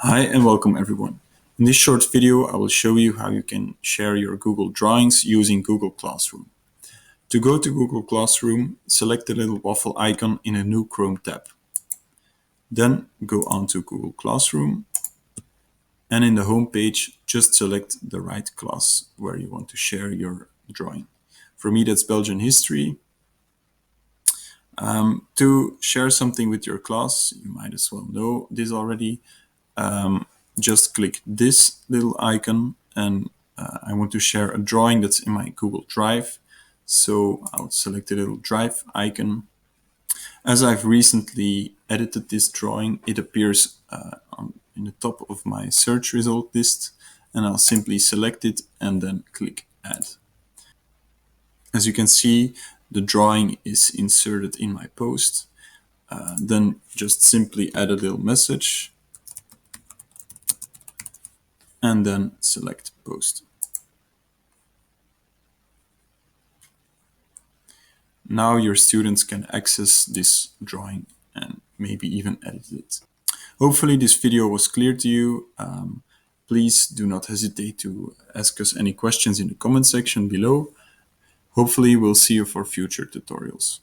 Hi and welcome everyone. In this short video, I will show you how you can share your Google Drawings using Google Classroom. To go to Google Classroom, select the little waffle icon in a new Chrome tab. Then go on to Google Classroom, and in the home page, just select the right class where you want to share your drawing. For me, that's Belgian history. To share something with your class, you might as well know this already. Just click this little icon, and I want to share a drawing that's in my Google Drive. So I'll select the little Drive icon. As I've recently edited this drawing, it appears in the top of my search result list, and I'll simply select it and then click Add. As you can see, the drawing is inserted in my post. Then just simply add a little message and then select Post. Now your students can access this drawing and maybe even edit it. Hopefully this video was clear to you. Please do not hesitate to ask us any questions in the comment section below. Hopefully we'll see you for future tutorials.